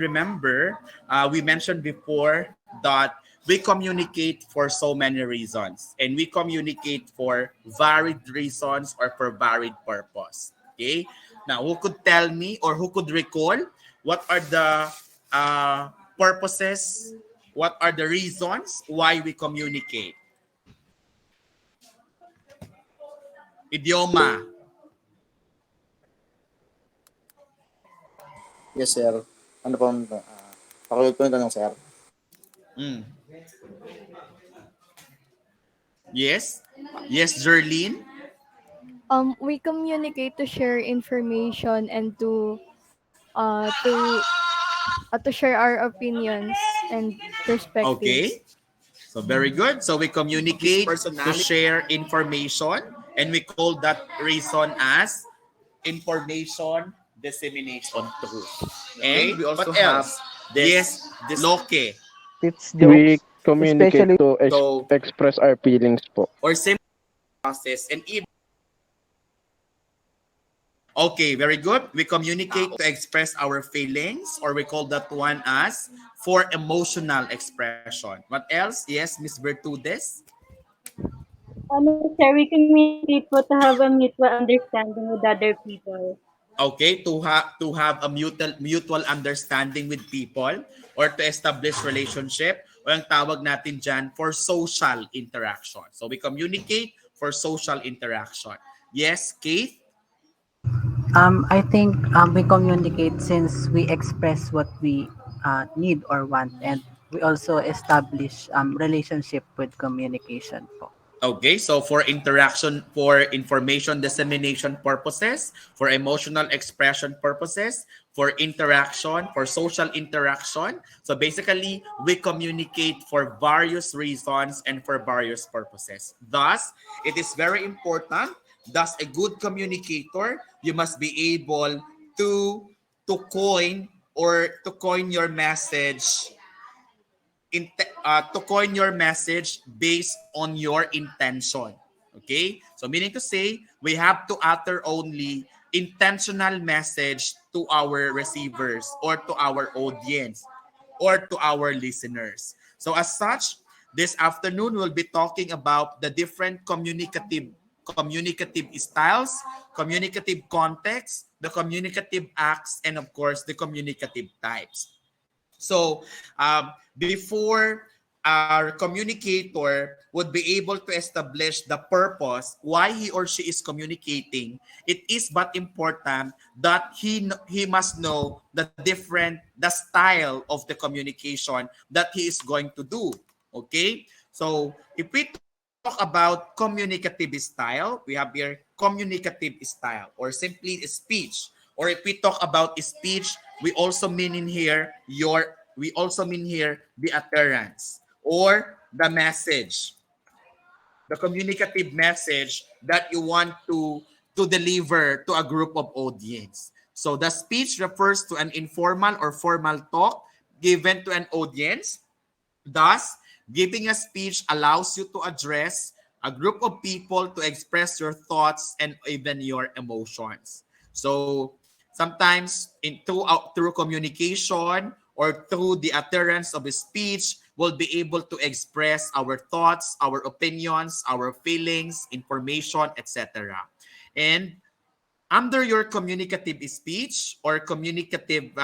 remember, we mentioned before that we communicate for so many reasons, and we communicate for varied reasons or for varied purpose. Okay. Now, who could tell me or who could recall what are the purposes? What are the reasons why we communicate? Idioma. Yes, sir. Ano po, pakulit po yung tanong, sir. Mm. Yes. Yes, Jerlene. We communicate to share information and to share our opinions and perspectives. Okay. So very good. So we communicate to share information, and we call that reason as information dissemination tool. And we also what else? Yes, Loke. It's We jokes, communicate especially to So express our feelings po. or simple process and even okay, very good. We communicate to express our feelings, or we call that one as for emotional expression. What else? Yes, Miss Bertudes. Sir, we communicate po to have a mutual understanding with other people. Okay, to have a mutual understanding with people or to establish relationship, o ang tawag natin dyan for social interaction. So we communicate for social interaction. Yes, Keith? I think we communicate since we express what we need or want, and we also establish relationship with communication po. Okay, so for interaction, for information dissemination purposes, for emotional expression purposes, for interaction, for social interaction. So basically, we communicate for various reasons and for various purposes. Thus, it is very important. Thus, a good communicator, you must be able to coin your message to coin your message based on your intention. Okay? So meaning to say, we have to utter only intentional message to our receivers or to our audience or to our listeners. So as such, this afternoon we'll be talking about the different communicative styles, communicative context, the communicative acts, and of course, the communicative types. So before our communicator would be able to establish the purpose why he or she is communicating, it is but important that he must know the style of the communication that he is going to do. Okay? So if we talk about communicative style, we have here communicative style or simply speech. Or if we talk about speech, we also mean here the utterance or the message, the communicative message that you want to deliver to a group of audience. So the speech refers to an informal or formal talk given to an audience. Thus, giving a speech allows you to address a group of people to express your thoughts and even your emotions. So sometimes through communication or through the utterance of a speech, we'll be able to express our thoughts, our opinions, our feelings, information, etc. And under your communicative speech or communicative,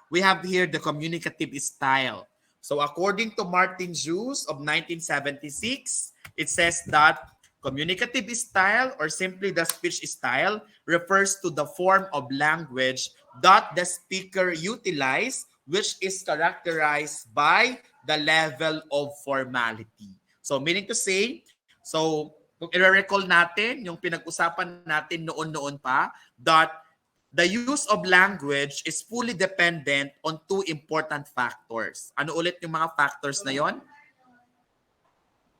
we have here the communicative style. So according to Martin Juice of 1976, it says that communicative style or simply the speech style refers to the form of language that the speaker utilize, which is characterized by the level of formality. So meaning to say, so kung i-recall natin yung pinag-usapan natin noon pa, that the use of language is fully dependent on two important factors. Ano ulit yung mga factors na yon?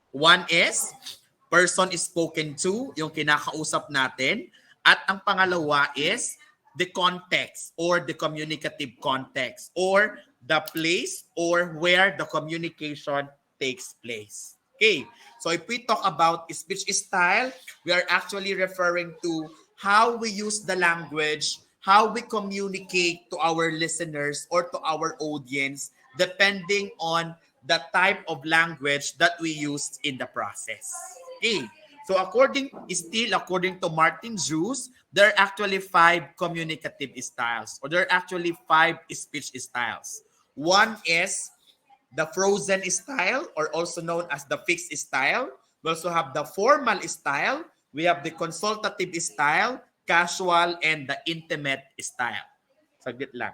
One is person is spoken to, yung kinakausap natin. At ang pangalawa is the context or the communicative context or the place or where the communication takes place. Okay, so if we talk about speech style, we are actually referring to how we use the language how we communicate to our listeners or to our audience depending on the type of language that we used in the process. Okay. So according to Martin Drews, there are actually five communicative styles, or there are actually five speech styles. One is the frozen style, or also known as the fixed style. We also have the formal style. We have the consultative style, casual, and the intimate style. Saglit lang.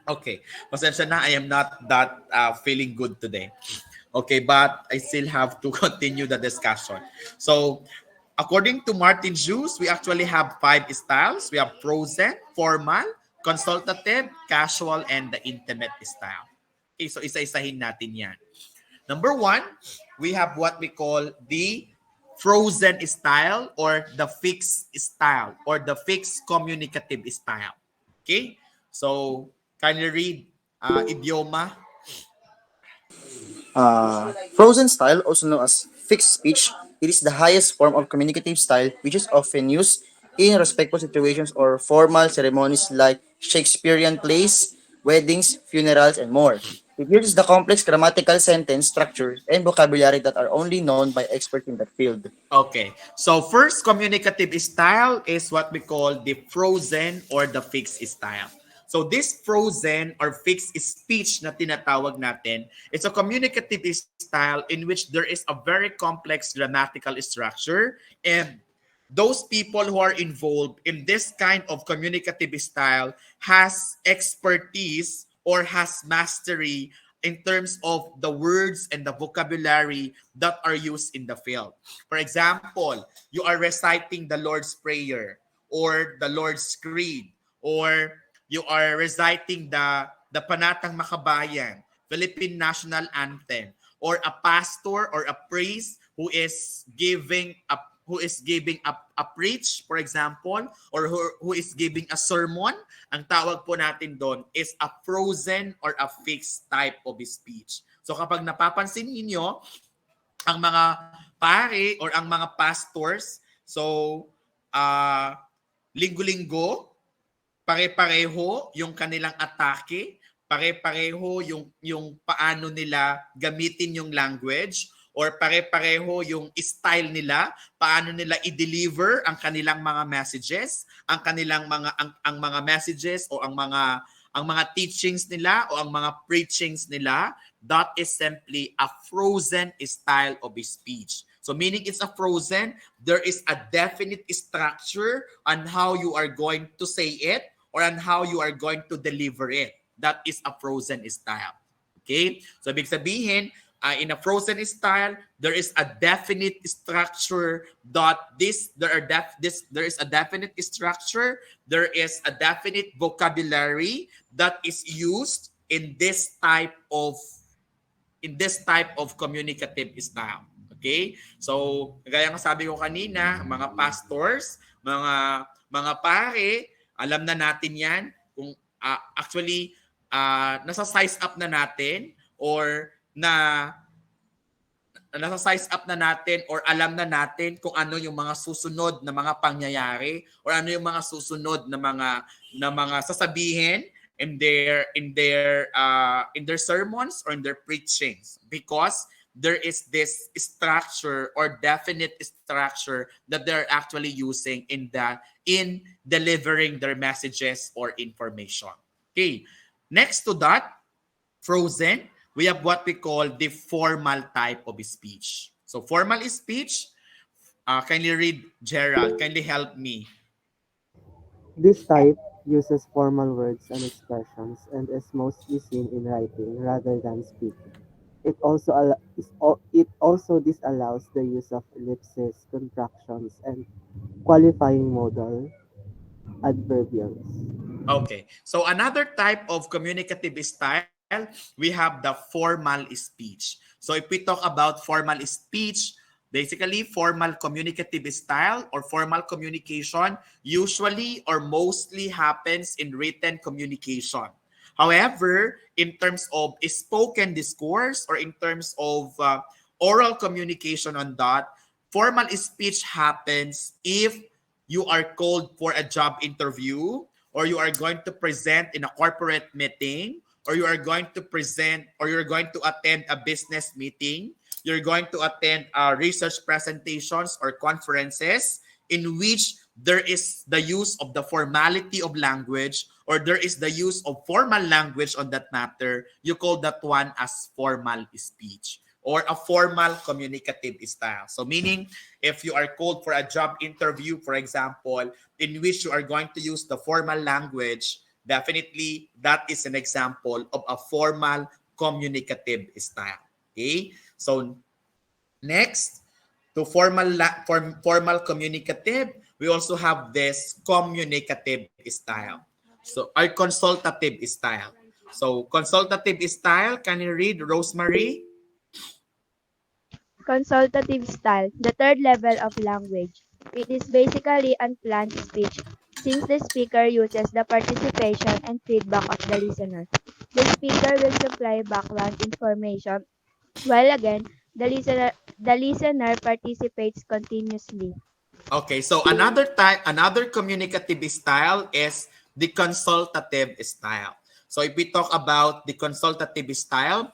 Okay. Pasensya na, I am not that feeling good today. Okay, but I still have to continue the discussion. So, according to Martin Drews, we actually have five styles. We have frozen, formal, consultative, casual, and the intimate style. Okay, so isa-isahin natin yan. Number one, we have what we call the frozen style, or the fixed style, or the fixed communicative style. Okay? So, kindly read idioma. Frozen style, also known as fixed speech, it is the highest form of communicative style which is often used in respectful situations or formal ceremonies like Shakespearean plays, weddings, funerals, and more. It uses the complex grammatical sentence structure and vocabulary that are only known by experts in that field. Okay. So first communicative style is what we call the frozen or the fixed style. So this frozen or fixed speech na tinatawag natin, it's a communicative style in which there is a very complex grammatical structure, and those people who are involved in this kind of communicative style has expertise or has mastery in terms of the words and the vocabulary that are used in the field. For example, you are reciting the Lord's Prayer or the Lord's Creed, or you are reciting the Panatang Makabayan, Philippine National Anthem, or a pastor or a priest who is giving a preach, for example, or who is giving a sermon. Ang tawag po natin doon is a frozen or a fixed type of speech. So kapag napapansin niyo ang mga pare or ang mga pastors, so uh, linggo-linggo, pare-pareho yung kanilang atake, pare-pareho yung paano nila gamitin yung language, or pare-pareho yung style nila, paano nila i-deliver ang kanilang mga messages, ang mga messages o ang mga teachings nila o ang mga preachings nila. That is simply a frozen style of speech. So meaning it's a frozen, there is a definite structure on how you are going to say it or on how you are going to deliver it. That is a frozen style. Okay? So ibig sabihin, in a frozen style, there is a definite structure there is a definite structure, there is a definite vocabulary that is used in this type of communicative style. Okay? So, gaya ng sabi ko kanina, mga pastors, mga pare, alam na natin 'yan kung actually nasa size up na natin, or nasa size up na natin, or alam na natin kung ano yung mga susunod na mga pangyayari, or ano yung mga susunod na mga sasabihin in their sermons or in their preachings, because there is this structure or definite structure that they're actually using in delivering their messages or information. Okay. Next to that, frozen, we have what we call the formal type of speech. So formal speech, kindly read, Gerald. Kindly help me. This type uses formal words and expressions and is mostly seen in writing rather than speaking. It also disallows the use of ellipses, contractions, and qualifying modal. Adverbials. Okay. So another type of communicative style, we have the formal speech. So if we talk about formal speech, basically formal communicative style or formal communication usually or mostly happens in written communication. However, in terms of spoken discourse or in terms of oral communication on that, formal speech happens if you are called for a job interview, or you are going to present in a corporate meeting, or you are going to present, or you're going to attend a business meeting, you're going to attend research presentations or conferences in which there is the use of the formality of language, or there is the use of formal language on that matter. You call that one as formal speech or a formal communicative style. So meaning, if you are called for a job interview, for example, in which you are going to use the formal language, definitely that is an example of a formal communicative style. Okay? So next, to formal communicative, we also have this communicative style. So our consultative style. So consultative style, can you read, Rosemary? Consultative style, the third level of language. It is basically unplanned speech, since the speaker uses the participation and feedback of the listener. The speaker will supply background information, while again, the listener participates continuously. Okay, so another communicative style is the consultative style. So if we talk about the consultative style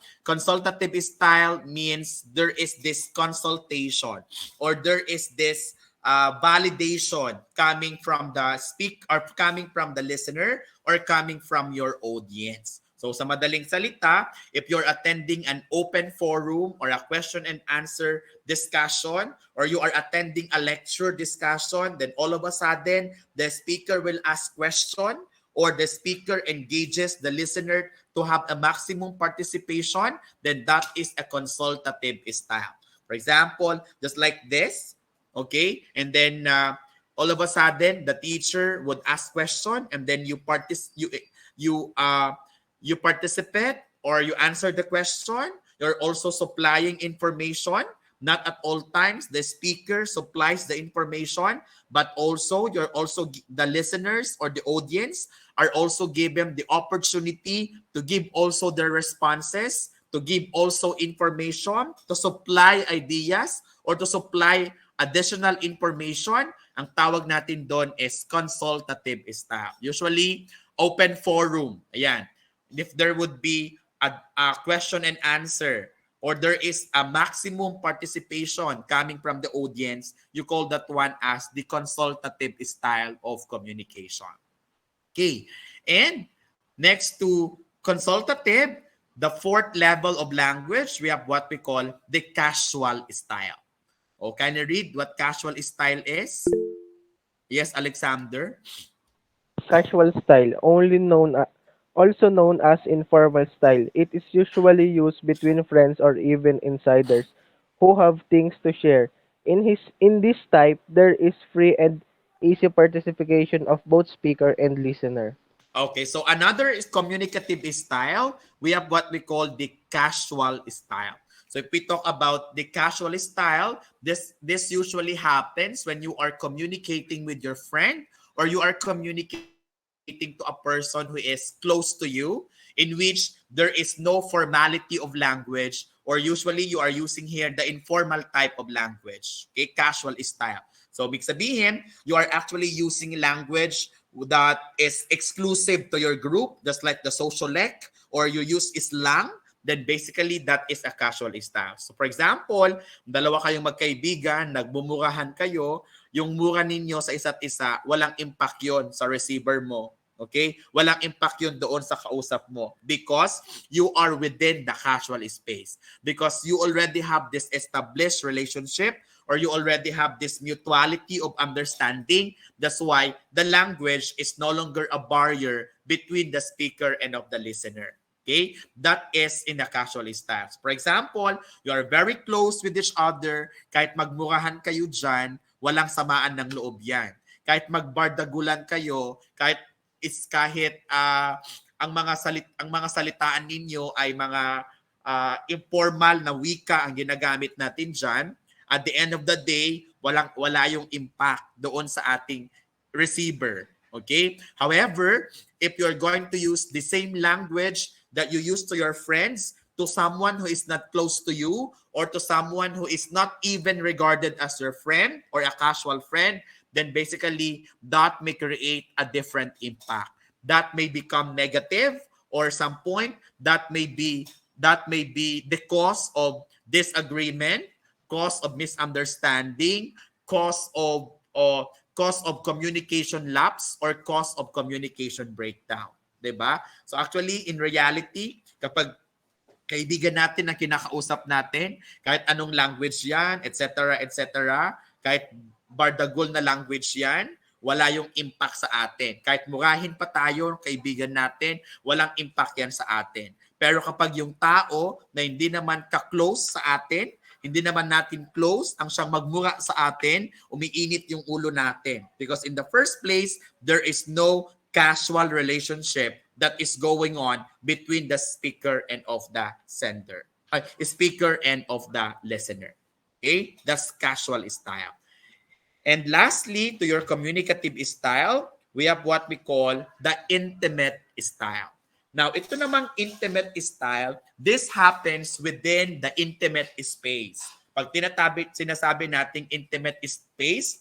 means there is this consultation, or there is this validation coming from the or coming from the listener, or coming from your audience. So sa madaling salita, if you're attending an open forum or a question and answer discussion, or you are attending a lecture discussion, then all of a sudden, the speaker will ask question, or the speaker engages the listener to have a maximum participation, then that is a consultative style. For example, just like this, okay? And then all of a sudden, the teacher would ask question, and then you you participate or you answer the question. You're also supplying information. Not at all times the speaker supplies the information, but also the listeners or the audience are also given the opportunity to give also their responses, to give also information, to supply ideas, or to supply additional information. Ang tawag natin doon is consultative style. Usually, open forum. Ayan. If there would be a question and answer, or there is a maximum participation coming from the audience, you call that one as the consultative style of communication. Okay. And next to consultative, the fourth level of language, we have what we call the casual style. Oh, can you read what casual style is? Yes, Alexander. Casual style, also known as informal style. It is usually used between friends or even insiders who have things to share. In this type, there is free and easy participation of both speaker and listener. Okay, so another is communicative style. We have what we call the casual style. So if we talk about the casual style, this usually happens when you are communicating with your friend, or you are communicating to a person who is close to you, in which there is no formality of language, or usually you are using here the informal type of language. Okay, casual style. So big sabihin, you are actually using language that is exclusive to your group, just like the sociolect, or you use slang, then basically that is a casual style. So for example, dalawa kayong magkaibigan, nagbumurahan kayo, yung mura ninyo sa isa't isa, walang impact yon sa receiver mo. Okay? Walang impact yun doon sa kausap mo because you are within the casual space. Because you already have this established relationship, or you already have this mutuality of understanding. That's why the language is no longer a barrier between the speaker and of the listener. Okay? That is in the casual stance. For example, you are very close with each other, kahit magmurahan kayo dyan, walang samaan ng loob yan. kahit magbardagulan kayo, kahit ang mga salitaan ninyo ay mga informal na wika ang ginagamit natin diyan, at the end of the day, wala yung impact doon sa ating receiver. Okay? However, if you're going to use the same language that you use to your friends, to someone who is not close to you, or to someone who is not even regarded as your friend or a casual friend, then basically that may create a different impact. That may become negative, or some point that may be the cause of disagreement, cause of misunderstanding, cause of communication lapse, or cause of communication breakdown. 'Di ba? So actually, in reality, kapag kaibigan natin ang kinakausap natin, kahit anong language yan, etc., etc., kahit bardagol na language yan, wala yung impact sa atin. Kahit murahin pa tayo, kaibigan natin, walang impact yan sa atin. Pero kapag yung tao na hindi naman ka-close sa atin, hindi naman natin close, ang siyang magmura sa atin, umiinit yung ulo natin. Because in the first place, there is no casual relationship that is going on between the speaker and of the sender. Speaker and of the listener. Okay? That's casual style. And lastly, to your communicative style, we have what we call the intimate style. Now, ito namang intimate style, this happens within the intimate space. Pag sinasabi nating intimate space,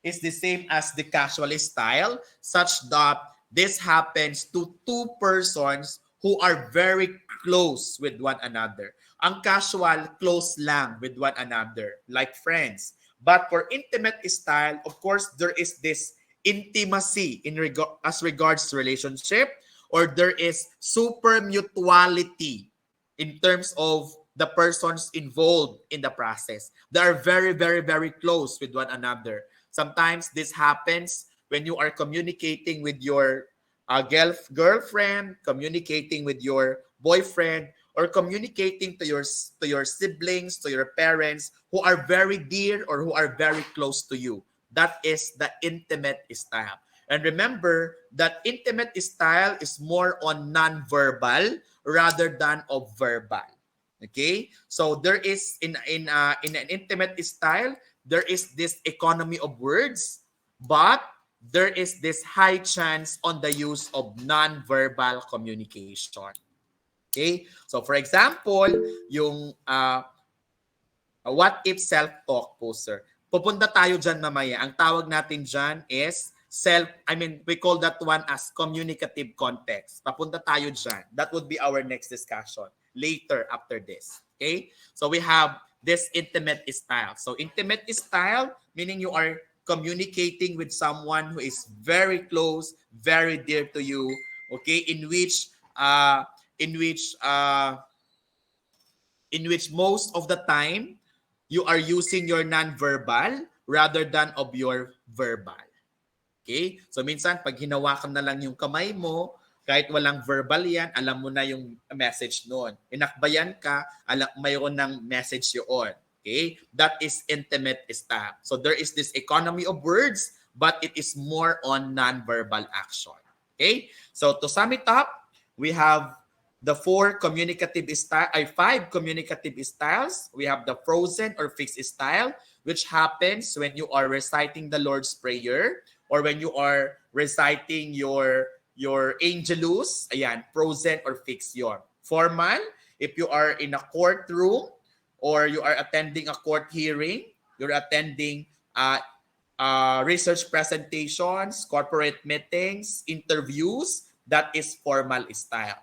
is the same as the casual style, such that this happens to two persons who are very close with one another. Ang casual, close lang with one another, like friends. But for intimate style, of course, there is this intimacy as regards to relationship, or there is super mutuality in terms of the persons involved in the process. They are very, very, very close with one another. Sometimes this happens when you are communicating with your girlfriend, communicating with your boyfriend, or communicating to your siblings, to your parents who are very dear or who are very close to you. That is the intimate style. And remember that intimate style is more on non-verbal rather than of verbal. Okay? So there is in an intimate style, there is this economy of words, but there is this high chance on the use of non-verbal communication. Okay? So for example, yung what if self-talk po, sir? Pupunta tayo dyan mamaya. Ang tawag natin dyan is we call that one as communicative context. Papunta tayo dyan. That would be our next discussion later after this. Okay? So we have this intimate style. So intimate style, meaning you are communicating with someone who is very close, very dear to you, okay, in which most of the time you are using your non-verbal rather than of your verbal. Okay? So minsan pag hinawakan na lang yung kamay mo, kahit walang verbal yan, alam mo na yung message noon. Inakbayan ka, mayroon ng message yun. Okay? That is intimate style. So there is this economy of words, but it is more on non-verbal action. Okay? So to sum it up, we have the five communicative styles. We have the frozen or fixed style, which happens when you are reciting the Lord's Prayer or when you are reciting your Angelus. Ayan, frozen or fixed yon. Formal, if you are in a courtroom or you are attending a court hearing, you're attending research presentations, corporate meetings, interviews, that is formal style.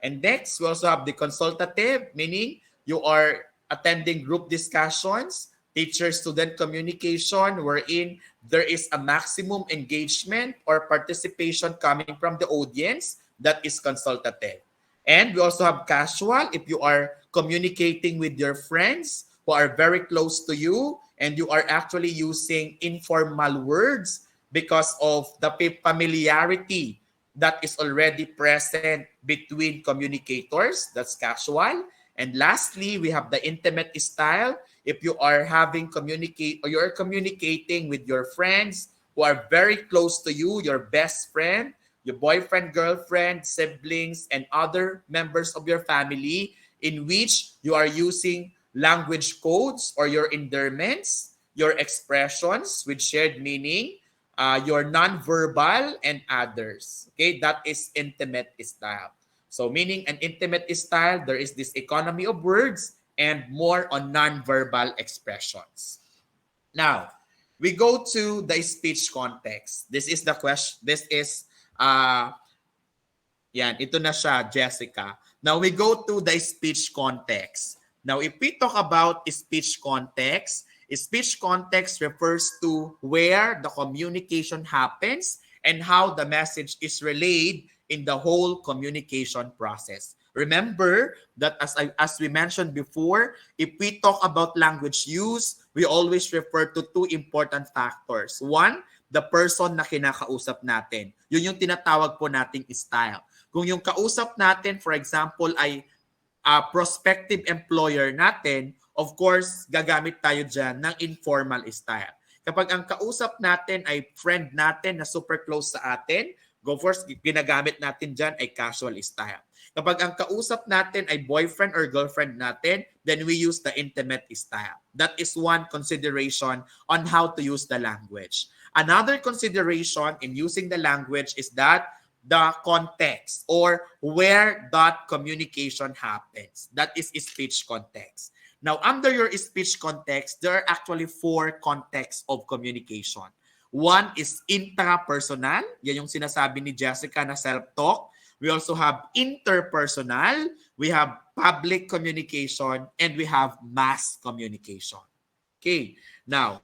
And next, we also have the consultative, meaning you are attending group discussions, teacher-student communication, wherein there is a maximum engagement or participation coming from the audience, that is consultative. And we also have casual, if you are communicating with your friends who are very close to you and you are actually using informal words because of the familiarity that is already present between communicators. That's casual. And lastly, we have the intimate style. If you are communicating with your friends who are very close to you, your best friend, your boyfriend, girlfriend, siblings, and other members of your family, in which you are using language codes or your endearments, your expressions with shared meaning, your non-verbal, and others. Okay, that is intimate style. So meaning an intimate style, there is this economy of words and more on non-verbal expressions. Now, we go to the speech context. This is the question. This is uh, yan, ito na siya, Jessica. Now, we go to the speech context. Now, if we talk about speech context refers to where the communication happens and how the message is relayed in the whole communication process. Remember that as we mentioned before, if we talk about language use, we always refer to two important factors. One, the person na kinakausap natin. Yun yung tinatawag po nating style. Kung yung kausap natin, for example, ay prospective employer natin, of course, gagamit tayo dyan ng informal style. Kapag ang kausap natin ay friend natin na super close sa atin, go first, ginagamit natin dyan ay casual style. Kapag ang kausap natin ay boyfriend or girlfriend natin, then we use the intimate style. That is one consideration on how to use the language. Another consideration in using the language is that the context or where that communication happens. That is speech context. Now, under your speech context, there are actually 4 contexts of communication. One is intrapersonal. Yan yung sinasabi ni Jessica na self-talk. We also have interpersonal. We have public communication. And we have mass communication. Okay. Now,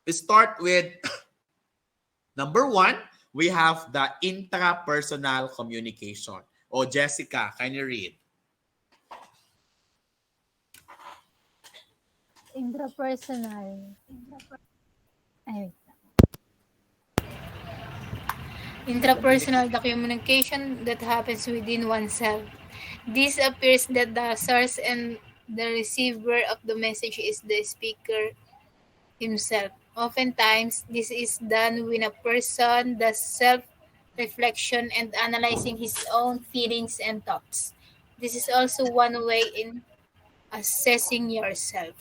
we start with number 1. We have the intrapersonal communication. Oh, Jessica, can you read? Intrapersonal. Ay, intrapersonal, the communication that happens within oneself. This appears that the source and the receiver of the message is the speaker himself. Oftentimes, this is done when a person does self-reflection and analyzing his own feelings and thoughts. This is also one way in assessing yourself.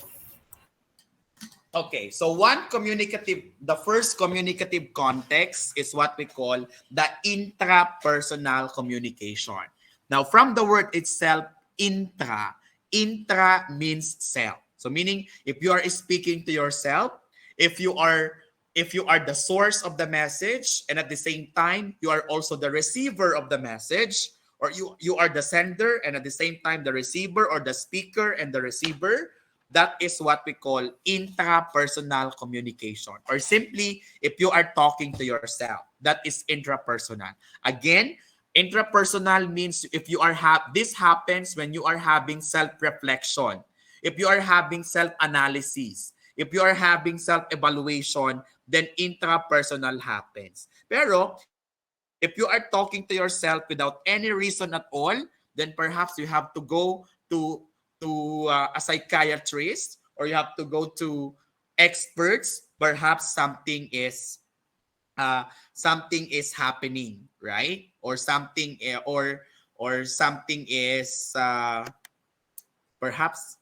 Okay, so the first communicative context is what we call the intrapersonal communication. Now, from the word itself, intra means self. So meaning, if you are speaking to yourself, if you are the source of the message, and at the same time, you are also the receiver of the message, or you are the sender, and at the same time, the receiver, or the speaker and the receiver, that is what we call intrapersonal communication. Or simply, if you are talking to yourself, that is intrapersonal. Again, intrapersonal means if you are this happens when you are having self-reflection, if you are having self-analysis, if you are having self-evaluation, then intrapersonal happens. Pero if you are talking to yourself without any reason at all, then perhaps you have to go to a psychiatrist, or you have to go to experts. Perhaps something is happening, right? Or something something is perhaps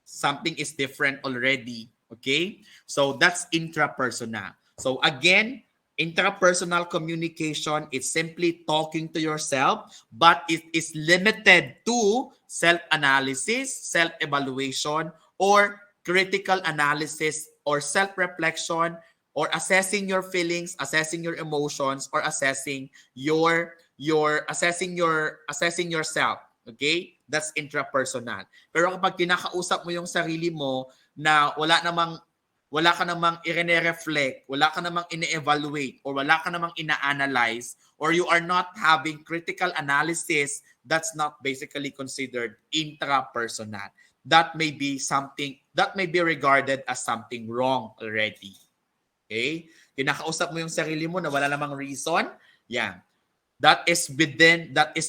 something is different already. Okay, so that's intrapersonal. So again, intrapersonal communication is simply talking to yourself, but it is limited to self-analysis, self-evaluation, or critical analysis, or self-reflection, or assessing your feelings, assessing your emotions, or assessing assessing yourself. Okay? That's intrapersonal. Pero kapag kinakausap mo yung sarili mo na wala ka namang i-reflect, wala ka namang ine-evaluate, or wala ka namang ina-analyze, or you are not having critical analysis, that's not basically considered intrapersonal. That may be regarded as something wrong already. Okay? Kinakausap mo yung sarili mo na wala namang reason, yan. That is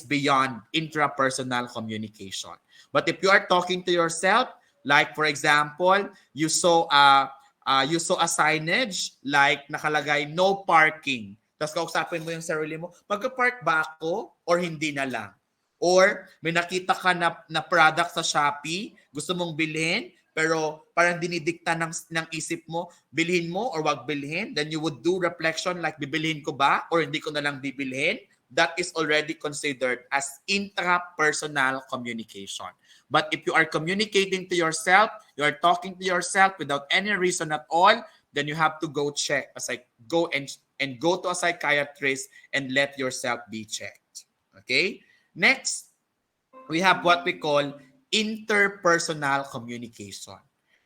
beyond intrapersonal communication. But if you are talking to yourself, like for example, you saw You saw a signage like nakalagay no parking. Tapos kausapin mo yung sarili mo, magka-park ba ako or hindi na lang? Or may nakita ka na product sa Shopee, gusto mong bilhin, pero parang dinidikta ng isip mo, bilhin mo or wag bilhin, then you would do reflection like bibilhin ko ba or hindi ko na lang bibilhin. That is already considered as intrapersonal communication. But if you are communicating to yourself, you are talking to yourself without any reason at all, then you have to go check, go and go to a psychiatrist and let yourself be checked. Okay? Next, we have what we call interpersonal communication.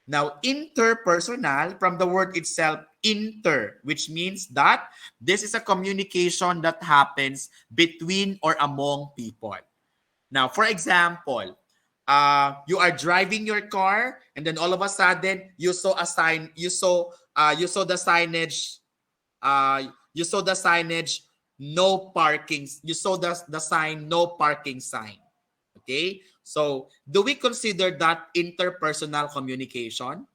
Now, interpersonal, from the word itself, inter, which means that this is a communication that happens between or among people. Now, for example, you are driving your car, and then all of a sudden you saw a sign. You saw the signage. You saw the signage. No parking. You saw the sign. No parking sign. Okay. So, do we consider that interpersonal communication?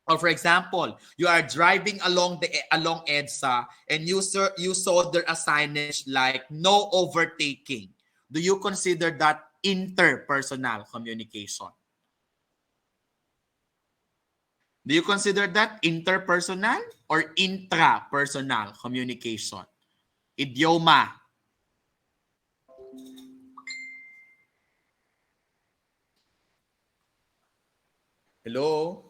Or for example, you are driving along EDSA and you saw there a signage like no overtaking. Do you consider that interpersonal communication? Do you consider that interpersonal or intrapersonal communication? Idioma. Hello?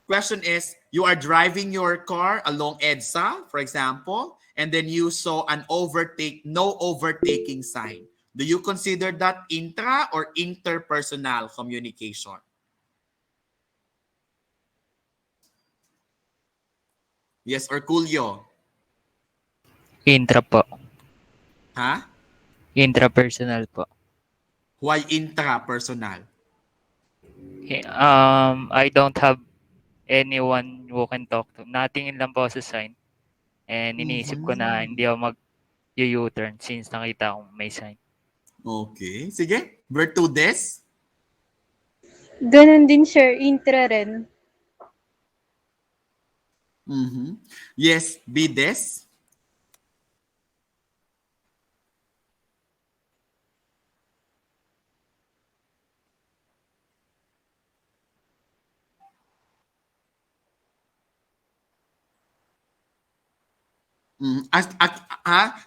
Question is, you are driving your car along EDSA, for example, and then you saw no overtaking sign. Do you consider that intra or interpersonal communication? Yes or Julio? Intra po. Ha? Intrapersonal po. Why intrapersonal? I don't have anyone who can talk to. Natingin lang po sa sign. And iniisip ko na hindi ako mag-U-turn since nakita akong may sign. Okay. Sige. Virtudes? Ganun din, sir. Intra rin. Yes, Bides?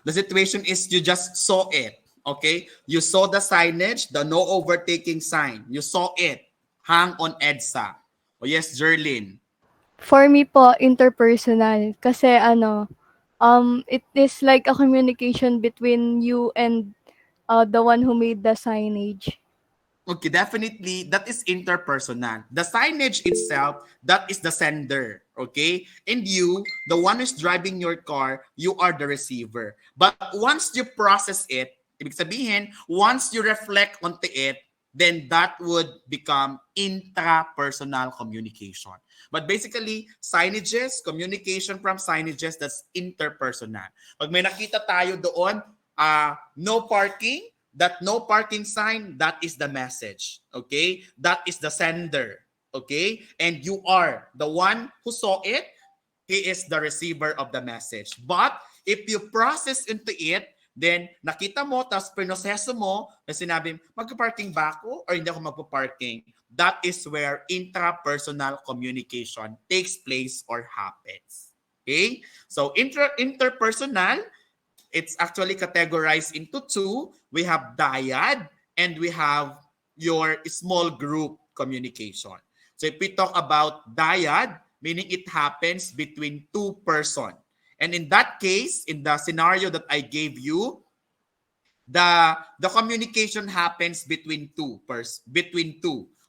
The situation is you just saw it. Okay? You saw the signage, the no overtaking sign. You saw it hang on EDSA. Oh yes, Jerlyn. For me po, interpersonal. Kasi it is like a communication between you and the one who made the signage. Okay, definitely that is interpersonal. The signage itself, that is the sender, okay? And you, the one who's driving your car, you are the receiver. But once you process it, ibig sabihin, once you reflect onto it, then that would become intrapersonal communication. But basically, signages, communication from signages, that's interpersonal. Pag may nakita tayo doon, no parking, that no parking sign, that is the message. Okay? That is the sender. Okay? And you are the one who saw it. He is the receiver of the message. But if you process into it, then nakita mo, tapos pinoseso mo, na sinabi, magpa-parking ba ako or hindi ako magpa-parking? That is where intrapersonal communication takes place or happens. Okay? So interpersonal, it's actually categorized into two. We have dyad and we have your small group communication. So if we talk about dyad, meaning it happens between two persons. And in that case, in the scenario that I gave you, the communication happens between two.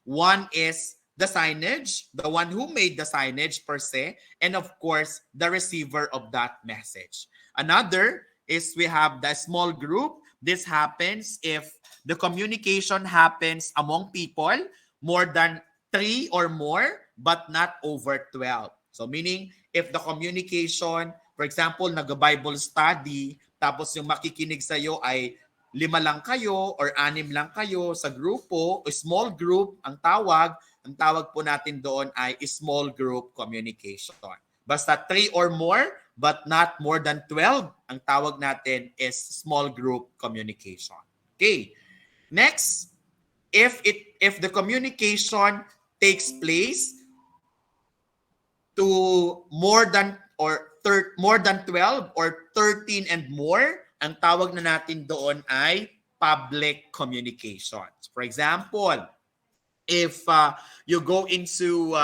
One is the signage, the one who made the signage per se, and of course, the receiver of that message. Another is we have the small group. This happens if the communication happens among people, more than 3 or more, but not over 12. So meaning, if the communication, for example, nag-Bible study, tapos yung makikinig sa'yo ay lima lang kayo or anim lang kayo sa grupo, o small group ang tawag po natin doon ay small group communication. Basta 3 or more but not more than 12, ang tawag natin is small group communication. Okay. Next, if the communication takes place to more than 12 or 13 and more, ang tawag na natin doon ay public communications. For example, if you go into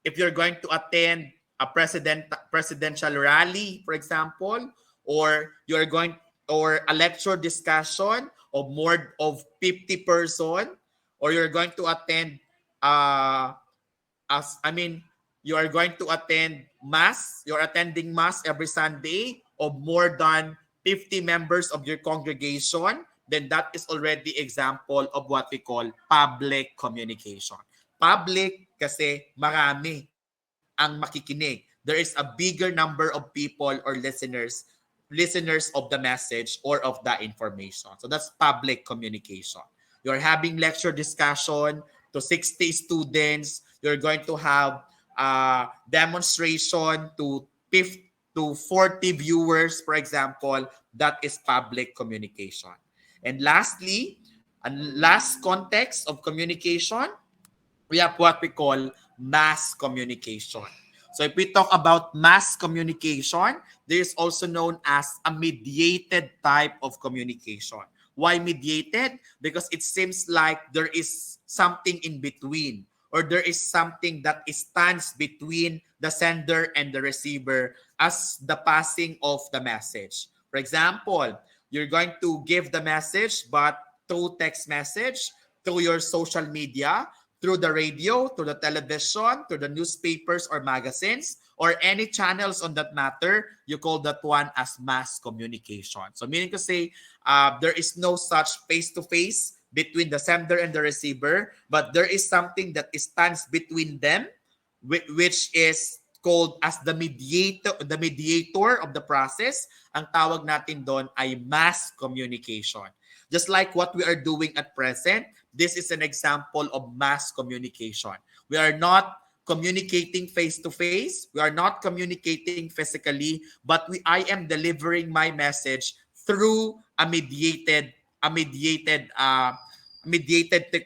if you're going to attend a presidential rally, for example, or you're going or a lecture discussion of more of 50 person, or you're going to attend as I mean you are going to attend mass, you're attending mass every Sunday of more than 50 members of your congregation, then that is already example of what we call public communication. Public kasi marami ang makikinig. There is a bigger number of people or listeners of the message or of the information. So that's public communication. You're having lecture discussion to 60 students. You're going to have demonstration to 50 to 40 viewers, for example. That is public communication. And lastly, a last context of communication, we have what we call mass communication. So if we talk about mass communication, there is also known as a mediated type of communication. Why mediated? Because it seems like there is something in between, or there is something that stands between the sender and the receiver as the passing of the message. For example, you're going to give the message but through text message, through your social media, through the radio, through the television, through the newspapers or magazines, or any channels on that matter, you call that one as mass communication. So meaning to say, there is no such face-to-face between the sender and the receiver, but there is something that stands between them, which is called as the mediator of the process. Ang tawag natin doon ay mass communication. Just like what we are doing at present, this is an example of mass communication. We are not communicating face-to-face. We are not communicating physically, but I am delivering my message through a mediated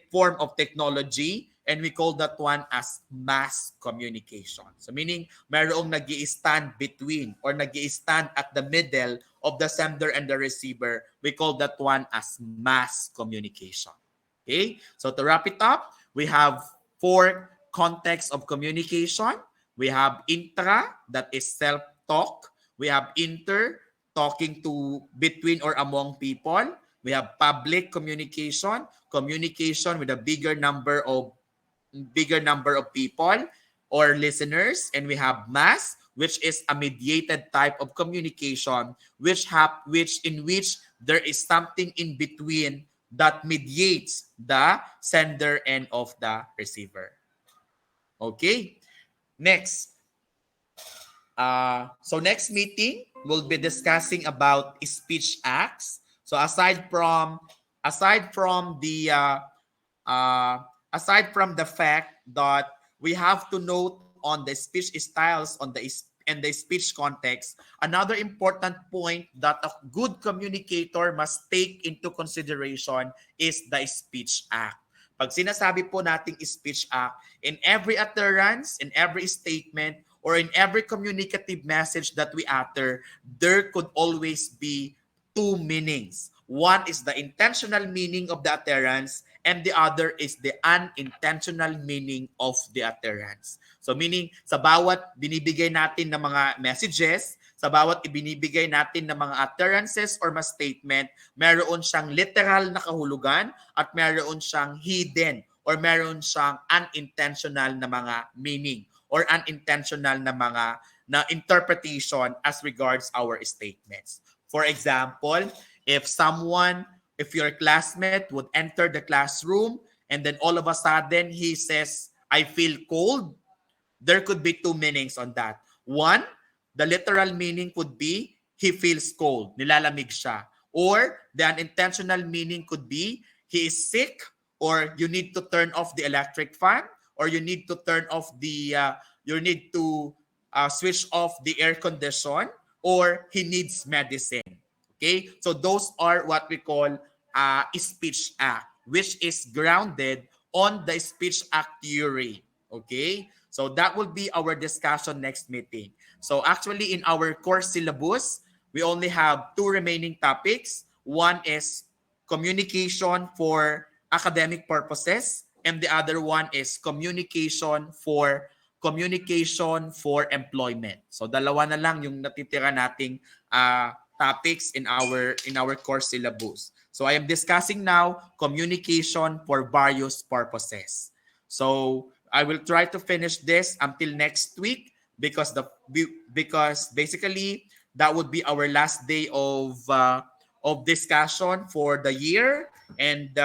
form of technology, and we call that one as mass communication. So meaning, mayroong nag-i-stand between or nag-i-stand at the middle of the sender and the receiver. We call that one as mass communication. Okay? So to wrap it up, we have 4 contexts of communication. We have intra, that is self-talk. We have inter, talking to between or among people. We have public communication, communication with a bigger number of people or listeners, and we have mass, which is a mediated type of communication, which in which there is something in between that mediates the sender and of the receiver. Okay, next. So next meeting, we'll be discussing about speech acts. So aside from the fact that we have to note on the speech styles and the speech context, another important point that a good communicator must take into consideration is the speech act. Pag sinasabi po nating speech act, in every utterance, in every statement, or in every communicative message that we utter, there could always be 2 meanings. One is the intentional meaning of the utterance, and the other is the unintentional meaning of the utterance. So meaning, sa bawat binibigay natin ng mga messages, sa bawat ibinibigay natin ng mga utterances or mga statement, meron siyang literal na kahulugan at meron siyang hidden or meron siyang unintentional na mga meaning or unintentional na interpretation as regards our statements. For example, if your classmate would enter the classroom and then all of a sudden he says, "I feel cold," there could be 2 meanings on that. One, the literal meaning could be he feels cold, nilalamig siya. Or the unintentional meaning could be he is sick, or you need to turn off the electric fan, or you need to turn off the you need to switch off the air condition, or he needs medicine. Okay, so those are what we call speech act, which is grounded on the speech act theory. Okay, so that will be our discussion next meeting. So actually in our course syllabus, we only have two remaining topics. One is communication for academic purposes, and the other one is communication for employment. So dalawa na lang yung natitira nating topics in our course syllabus. So I am discussing now communication for various purposes. So I will try to finish this until next week, because basically that would be our last day of discussion for the year, and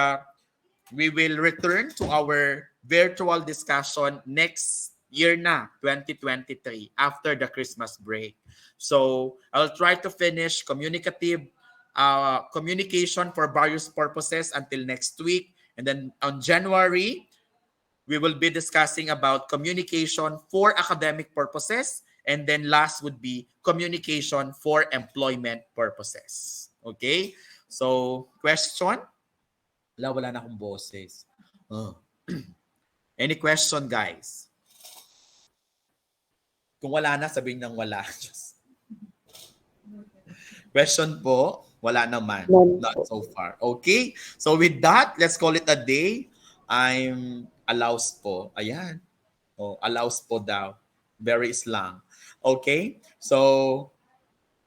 we will return to our virtual discussion next year na, 2023, after the Christmas break. So I'll try to finish communication for various purposes until next week. And then on January, we will be discussing about communication for academic purposes. And then last would be communication for employment purposes. Okay? So, question? Wala na akong boses. Oh. Any question, guys? Kung wala na, sabihin ng wala. Question po? Wala naman. Not so far. Okay? So with that, let's call it a day. I'm allows po. Ayan. Oh, allows po daw. Very Islam. Okay? So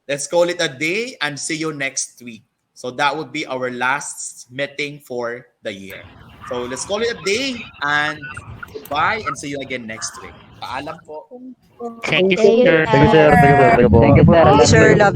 let's call it a day and see you next week. So that would be our last meeting for the year. So let's call it a day and goodbye and see you again next week. Paalam po. Thank you, Thank you, sir. Thank you, sir. sir. Thank you po. Thank you, sir. Love